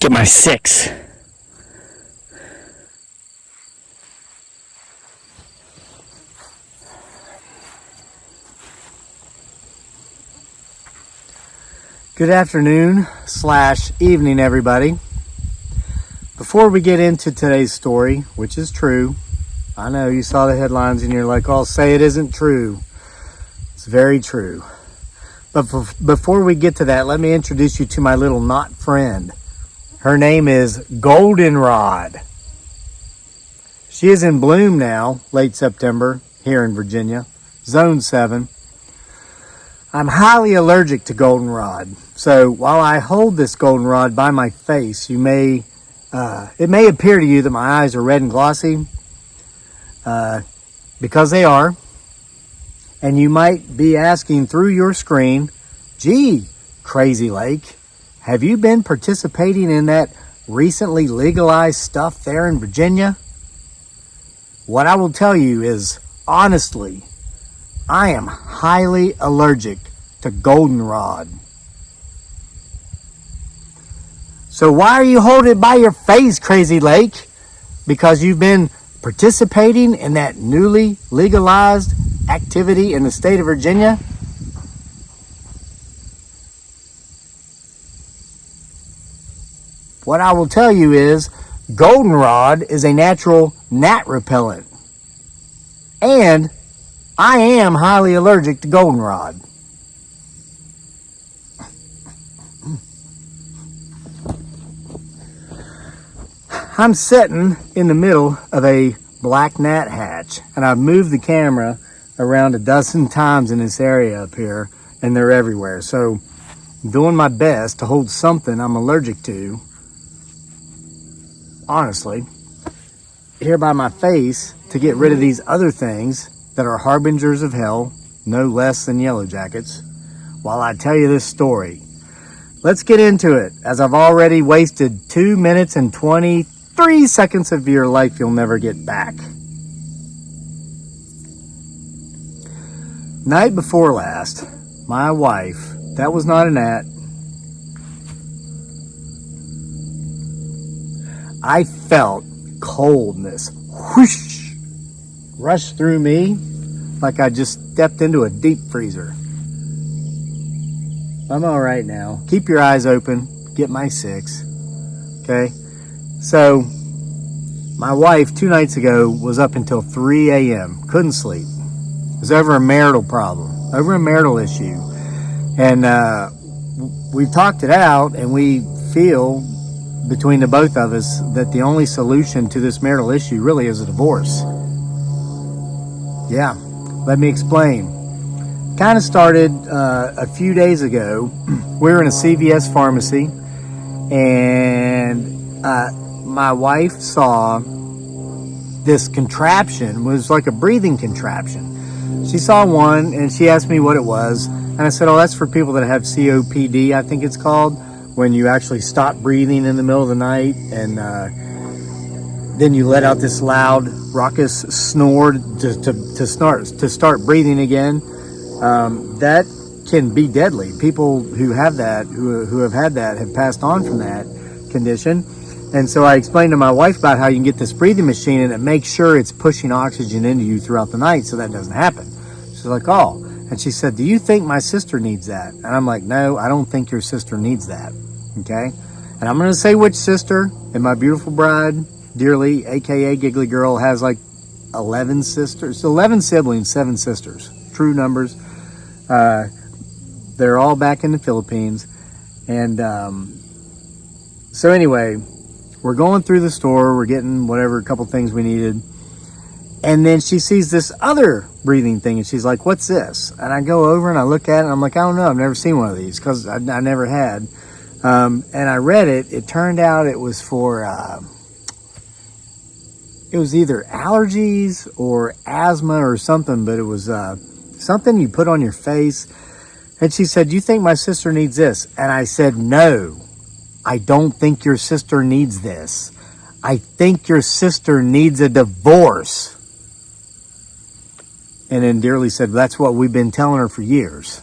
Get my 6. Good afternoon / evening, everybody. Before we get into today's story, which is true, I know you saw the headlines and you're like, "Oh, say it isn't true." It's very true. But before we get to that, let me introduce you to my little knot friend. Her name is Goldenrod. She is in bloom now, late September, here in Virginia, Zone 7. I'm highly allergic to goldenrod. So while I hold this goldenrod by my face, it may appear to you that my eyes are red and glossy, because they are. And you might be asking through your screen, "Gee, Crazy Lake, have you been participating in that recently legalized stuff there in Virginia?" What I will tell you is, honestly, I am highly allergic to goldenrod. So why are you holding it by your face, Crazy Lake? Because you've been participating in that newly legalized activity in the state of Virginia? What I will tell you is, goldenrod is a natural gnat repellent. And I am highly allergic to goldenrod. I'm sitting in the middle of a black gnat hatch, and I've moved the camera around a dozen times in this area up here, and they're everywhere. So I'm doing my best to hold something I'm allergic to, honestly, here by my face to get rid of these other things that are harbingers of hell, no less than yellow jackets, while I tell you this story. Let's get into it, as I've already wasted 2 minutes and 23 seconds of your life you'll never get back. Night before last, my wife, that was not a gnat, I felt coldness whoosh rush through me like I just stepped into a deep freezer. I'm all right now. Keep your eyes open. Get my 6. Okay? So, my wife 2 nights ago was up until 3 a.m. Couldn't sleep. It was over a marital problem, over a marital issue. And we've talked it out, and we feel, between the both of us, that the only solution to this marital issue really is a divorce. Yeah, let me explain. Kind of started a few days ago. We were in a CVS pharmacy, and my wife saw this contraption. It was like a breathing contraption. She saw one, and she asked me what it was, and I said, "Oh, that's for people that have COPD, I think it's called, when you actually stop breathing in the middle of the night, and then you let out this loud, raucous snore to start breathing again." That can be deadly. People who have that, who have had that, have passed on from that condition. And so I explained to my wife about how you can get this breathing machine, and it makes sure it's pushing oxygen into you throughout the night so that doesn't happen. She's like, "Oh." And she said, "Do you think my sister needs that?" And I'm like, "No, I don't think your sister needs that." Okay? And I'm going to say which sister. And my beautiful bride, dearly, aka Giggly Girl, has like 11 sisters. 11 siblings, 7 sisters. True numbers. They're all back in the Philippines. And so anyway, we're going through the store. We're getting whatever, a couple things we needed. And then she sees this other breathing thing, and she's like, "What's this?" And I go over and I look at it, and I'm like, "I don't know. I've never seen one of these," because I never had. And I read it. It turned out it was for, it was either allergies or asthma or something, but it was something you put on your face. And she said, "Do you think my sister needs this?" And I said, "No, I don't think your sister needs this. I think your sister needs a divorce." And then Dearly said, "That's what we've been telling her for years."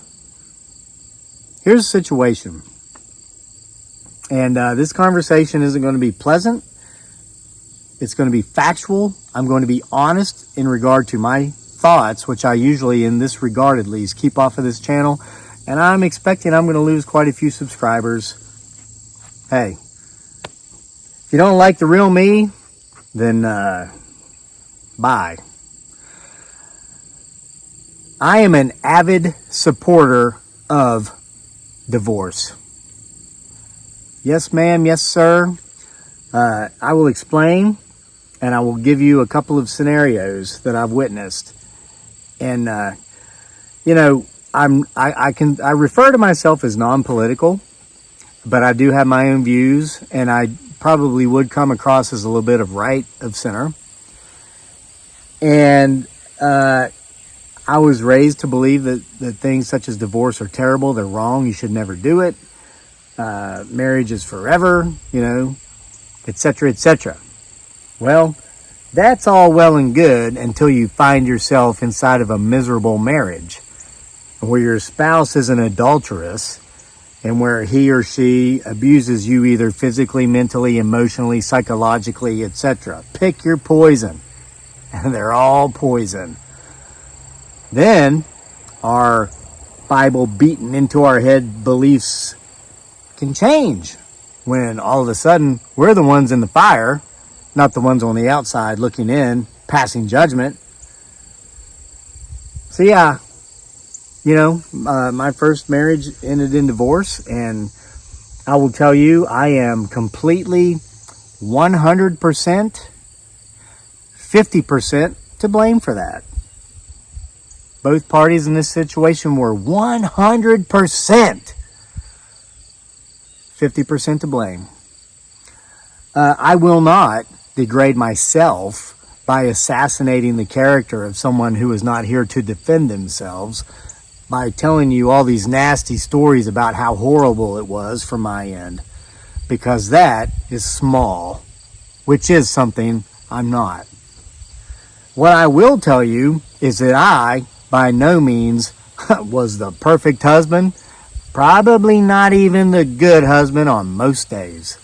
Here's the situation. And this conversation isn't going to be pleasant. It's going to be factual. I'm going to be honest in regard to my thoughts, which I usually, in this regard at least, keep off of this channel. And I'm expecting I'm going to lose quite a few subscribers. Hey, if you don't like the real me, then bye. I am an avid supporter of divorce. Yes, ma'am. Yes, sir. I will explain, and I will give you a couple of scenarios that I've witnessed. And you know, I refer to myself as non-political, but I do have my own views, and I probably would come across as a little bit of right of center. And I was raised to believe that things such as divorce are terrible. They're wrong. You should never do it. Marriage is forever, you know, etc., etc. Well, that's all well and good until you find yourself inside of a miserable marriage where your spouse is an adulteress and where he or she abuses you either physically, mentally, emotionally, psychologically, etc. Pick your poison, and they're all poison. Then our Bible beaten into our head beliefs can change when all of a sudden we're the ones in the fire, not the ones on the outside looking in, passing judgment. So yeah, you know, my first marriage ended in divorce, and I will tell you, I am completely 100%, 50% to blame for that. Both parties in this situation were 100%, 50% to blame. I will not degrade myself by assassinating the character of someone who is not here to defend themselves by telling you all these nasty stories about how horrible it was from my end, because that is small, which is something I'm not. What I will tell you is that I, by no means, was the perfect husband, probably not even the good husband on most days.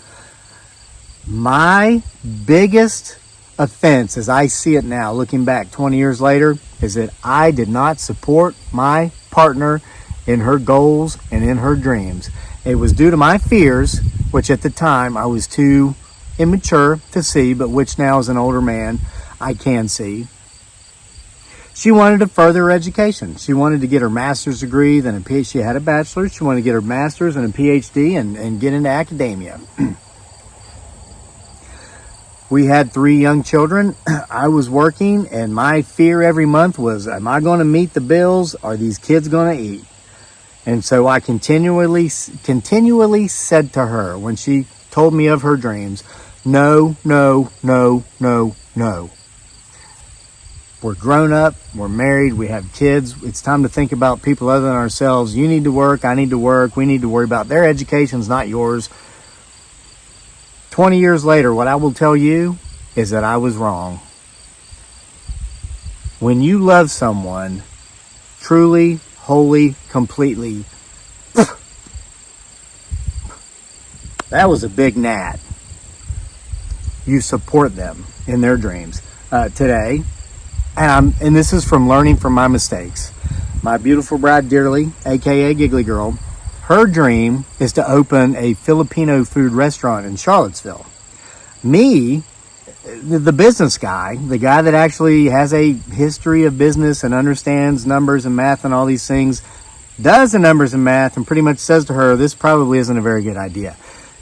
My biggest offense, as I see it now, looking back 20 years later, is that I did not support my partner in her goals and in her dreams. It was due to my fears, which at the time I was too immature to see, but which now as an older man, I can see. She wanted a further education. She wanted to get her master's degree, then a PhD. She had a bachelor's. She wanted to get her master's and a PhD and get into academia. We had 3 young children. I was working, and my fear every month was, am I going to meet the bills? Are these kids going to eat? And so I continually said to her when she told me of her dreams, no, no, no, no, no. We're grown up, we're married, we have kids. It's time to think about people other than ourselves. You need to work, I need to work. We need to worry about their education's not yours. 20 years later, what I will tell you is that I was wrong. When you love someone truly, wholly, completely, that was a big gnat. You support them in their dreams. Today, and this is from learning from my mistakes. My beautiful bride, Dearly, aka Giggly Girl, her dream is to open a Filipino food restaurant in Charlottesville. Me, the business guy, the guy that actually has a history of business and understands numbers and math and all these things, does the numbers and math and pretty much says to her, this probably isn't a very good idea.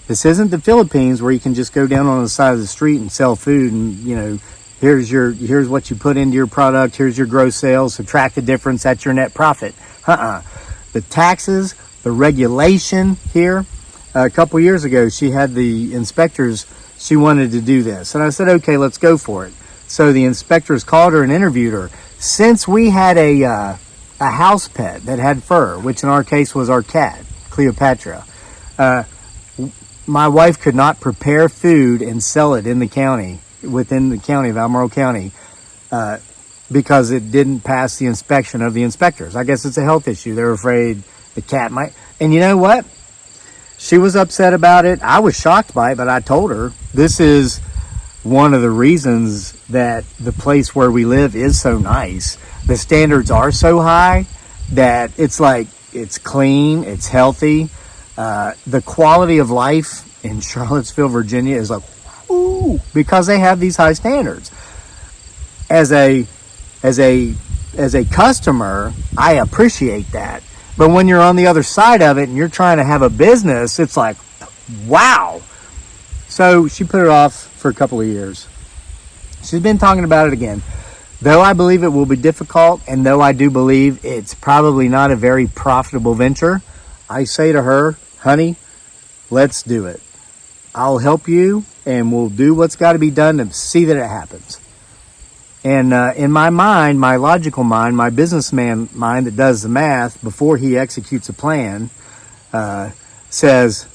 This isn't the Philippines where you can just go down on the side of the street and sell food and, you know, here's what you put into your product, here's your gross sales, subtract the difference, that's your net profit. The taxes, the regulation here. A couple years ago, she had the inspectors, she wanted to do this. And I said, okay, let's go for it. So the inspectors called her and interviewed her. Since we had a house pet that had fur, which in our case was our cat, Cleopatra, my wife could not prepare food and sell it in the county, within the county of Albemarle County, because it didn't pass the inspection of the inspectors. I guess it's a health issue. They're afraid the cat might. And you know what? she was upset about it. I was shocked by it, but I told her this is one of the reasons that the place where we live is so nice. The standards are so high that it's like, it's clean, it's healthy. The quality of life in Charlottesville, Virginia is like, ooh, because they have these high standards. As a customer, I appreciate that. But when you're on the other side of it and you're trying to have a business, it's like, wow. So she put it off for a couple of years. She's been talking about it again. Though I believe it will be difficult, and though I do believe it's probably not a very profitable venture, I say to her, honey, let's do it. I'll help you, and we'll do what's got to be done to see that it happens. And in my mind, my logical mind, my businessman mind that does the math before he executes a plan, says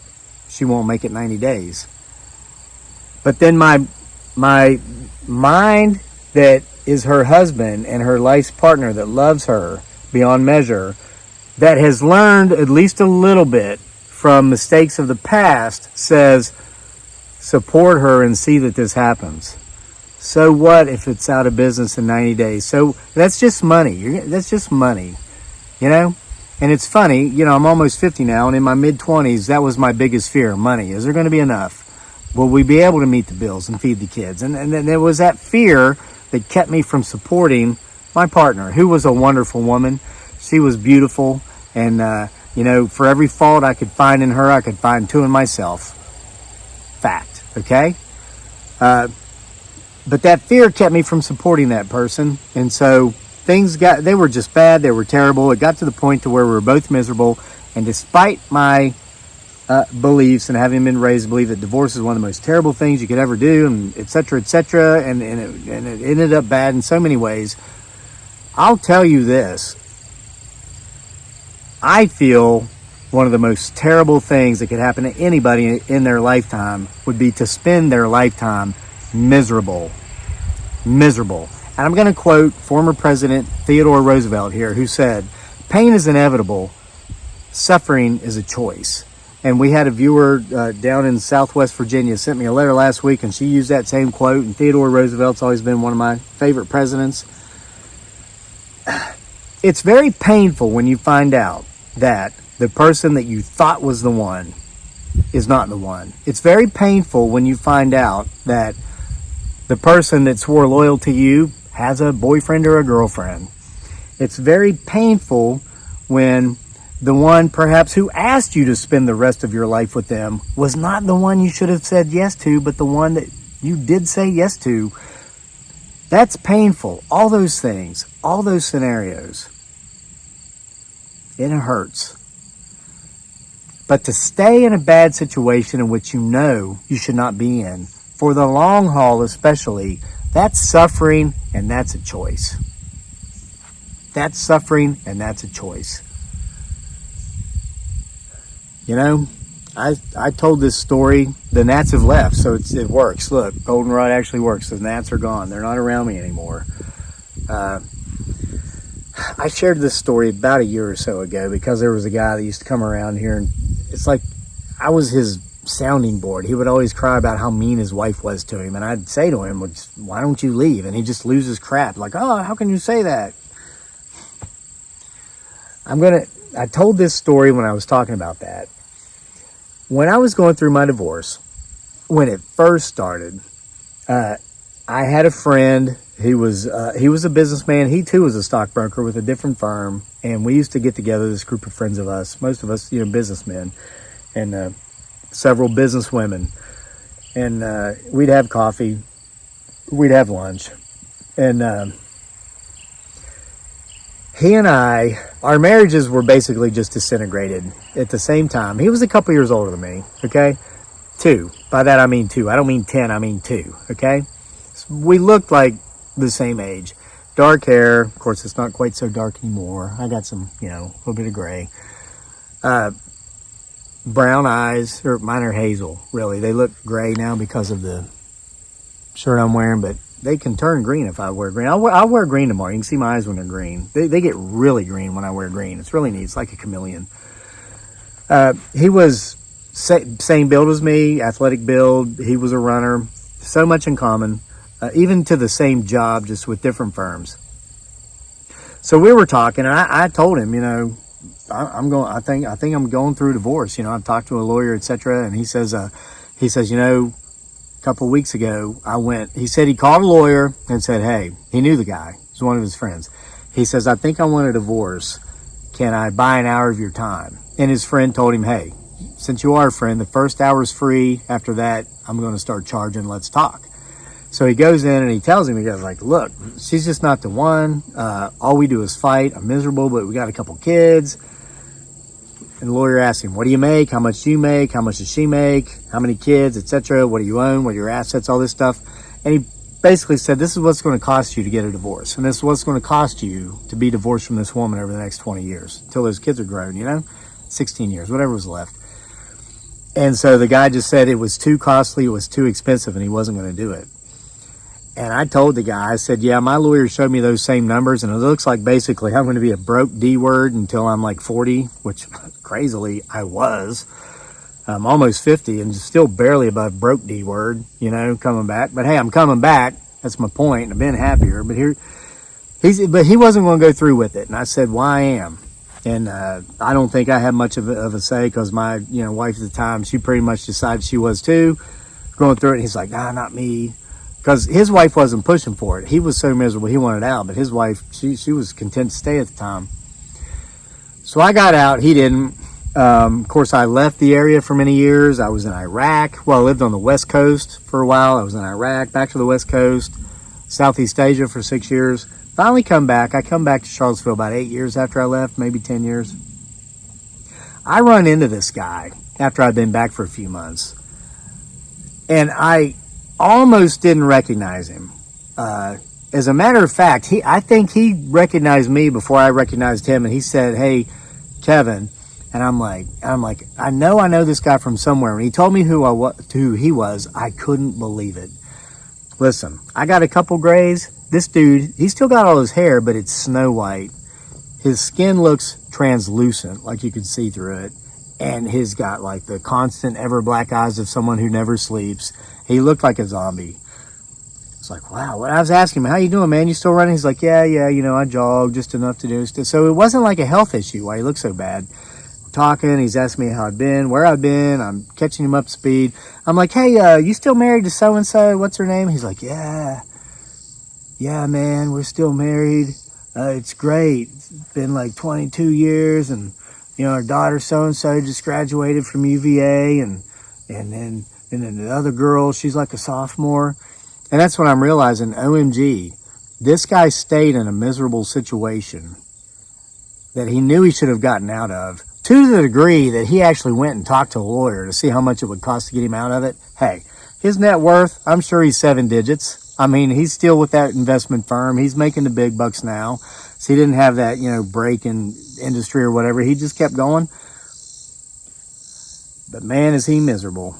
she won't make it 90 days. But then my mind that is her husband and her life's partner that loves her beyond measure, that has learned at least a little bit from mistakes of the past, says support her and see that this happens. So what if it's out of business in 90 days? So that's just money. That's just money, you know? And it's funny, you know, I'm almost 50 now, and in my mid-20s, that was my biggest fear, money. Is there going to be enough? Will we be able to meet the bills and feed the kids? And then there was that fear that kept me from supporting my partner, who was a wonderful woman. She was beautiful. And, you know, for every fault I could find in her, I could find two in myself. Fact, okay? But that fear kept me from supporting that person. And so they were just bad. They were terrible. It got to the point to where we were both miserable. And despite my beliefs and having been raised to believe that divorce is one of the most terrible things you could ever do, and et cetera, and it ended up bad in so many ways, I'll tell you this. I feel one of the most terrible things that could happen to anybody in their lifetime would be to spend their lifetime miserable. And I'm going to quote former President Theodore Roosevelt here, who said, "Pain is inevitable. Suffering is a choice." And we had a viewer down in Southwest Virginia sent me a letter last week, and she used that same quote. And Theodore Roosevelt's always been one of my favorite presidents. It's very painful when you find out that the person that you thought was the one is not the one. It's very painful when you find out that the person that swore loyal to you has a boyfriend or a girlfriend. It's very painful when the one perhaps who asked you to spend the rest of your life with them was not the one you should have said yes to, but the one that you did say yes to. That's painful. All those things, all those scenarios. It hurts. But to stay in a bad situation in which you know you should not be in, for the long haul especially, that's suffering, and that's a choice. That's suffering, and that's a choice. You know, I told this story. The gnats have left, so it works. Look, goldenrod actually works. The gnats are gone. They're not around me anymore. I shared this story about a year or so ago because there was a guy that used to come around here, and it's like I was his sounding board. He would always cry about how mean his wife was to him, and I'd say to him, "Why don't you leave?" And he'd just lose his crap. Like, "Oh, how can you say that?" I told this story when I was talking about that. When I was going through my divorce, when it first started, I had a friend. He was a businessman. He too was a stockbroker with a different firm, and we used to get together, this group of friends of us, most of us, you know, businessmen, and several business women, and we'd have coffee, we'd have lunch, and he and I, our marriages were basically just disintegrated at the same time. He was a couple years older than me, okay? 2. By that I mean 2. I don't mean 10, I mean 2, okay? So we looked like the same age. Dark hair. Of course, it's not quite so dark anymore. I got some, you know, a little bit of gray. Brown eyes, or mine are hazel, really. They look gray now because of the shirt I'm wearing, but they can turn green if I wear green. I'll wear green tomorrow. You can see my eyes when they're green. They get really green when I wear green. It's really neat. It's like a chameleon. He was same build as me, athletic build. He was a runner. So much in common, even to the same job, just with different firms. So we were talking, and I told him, I think I'm going through a divorce. I've talked to a lawyer, etc. And he says, a couple of weeks ago, he said he called a lawyer and said, hey, he knew the guy. It was one of his friends. He says, I think I want a divorce. Can I buy an hour of your time? And his friend told him, hey, since you are a friend, the first hour is free. After that, I'm going to start charging. Let's talk. So he goes in and he tells him, he goes like, look, she's just not the one. All we do is fight. I'm miserable, but we got a couple kids. And the lawyer asked him, what do you make? How much do you make? How much does she make? How many kids, etc.? What do you own? What are your assets? All this stuff. And he basically said, this is what's going to cost you to get a divorce. And this is what's going to cost you to be divorced from this woman over the next 20 years until those kids are grown, 16 years, whatever was left. And so the guy just said it was too costly, it was too expensive, and he wasn't going to do it. And I told the guy, I said, yeah, my lawyer showed me those same numbers, and it looks like basically I'm going to be a broke D word until I'm like 40, which crazily I was. I'm almost 50 and still barely above broke D word, coming back. But hey, I'm coming back. That's my point. I've been happier. But he wasn't going to go through with it. And I said, well, I am. And I don't think I had much of a say, because my wife at the time, she pretty much decided she was too, going through it. And he's like, nah, not me. Because his wife wasn't pushing for it. He was so miserable, he wanted out. But his wife, she was content to stay at the time. So I got out. He didn't. Of course, I left the area for many years. I was in Iraq. Well, I lived on the West Coast for a while. I was in Iraq, back to the West Coast, Southeast Asia for 6 years. Finally come back. I come back to Charlottesville about 8 years after I left, maybe 10 years. I run into this guy after I'd been back for a few months. And I almost didn't recognize him. As a matter of fact, I think he recognized me before I recognized him. And he said, hey, Kevin. And I'm like, I know this guy from somewhere. When he told me who he was, I couldn't believe it. Listen, I got a couple grays. This dude, he's still got all his hair, but it's snow white. His skin looks translucent, like you can see through it. And he's got like the constant ever black eyes of someone who never sleeps. He looked like a zombie. It's like, wow. When I was asking him, how you doing, man? You still running? He's like, yeah, I jog just enough to do stuff. So it wasn't like a health issue why he looked so bad. Talking, he's asking me how I'd been, where I've been. I'm catching him up to speed. I'm like, hey, you still married to so-and-so? What's her name? He's like, yeah, man, we're still married. It's great. It's been like 22 years, and our daughter so-and-so just graduated from UVA, and then the other girl, she's like a sophomore. And that's when I'm realizing, OMG, this guy stayed in a miserable situation that he knew he should have gotten out of, to the degree that he actually went and talked to a lawyer to see how much it would cost to get him out of it. Hey, his net worth, I'm sure he's 7 digits. I mean, he's still with that investment firm. He's making the big bucks now. So he didn't have that, break in industry or whatever. He just kept going. But man, is he miserable.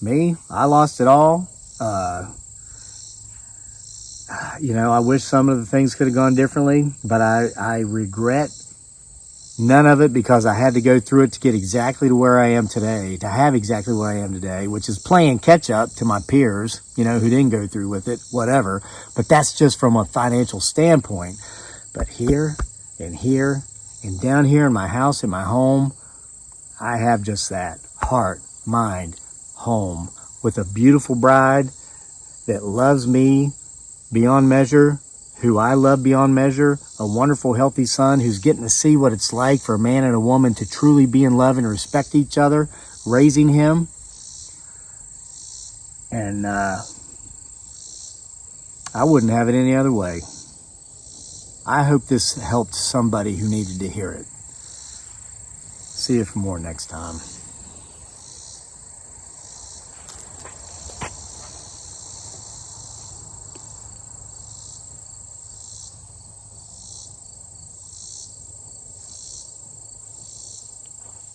Me, I lost it all. I wish some of the things could have gone differently, but I regret none of it, because I had to go through it to get exactly to where I am today, to have exactly what I am today, which is playing catch up to my peers, who didn't go through with it, whatever. But that's just from a financial standpoint. But here and down here in my house, in my home, I have just that heart, mind, home, with a beautiful bride that loves me beyond measure, who I love beyond measure, a wonderful, healthy son who's getting to see what it's like for a man and a woman to truly be in love and respect each other, raising him. And I wouldn't have it any other way. I hope this helped somebody who needed to hear it. See you for more next time.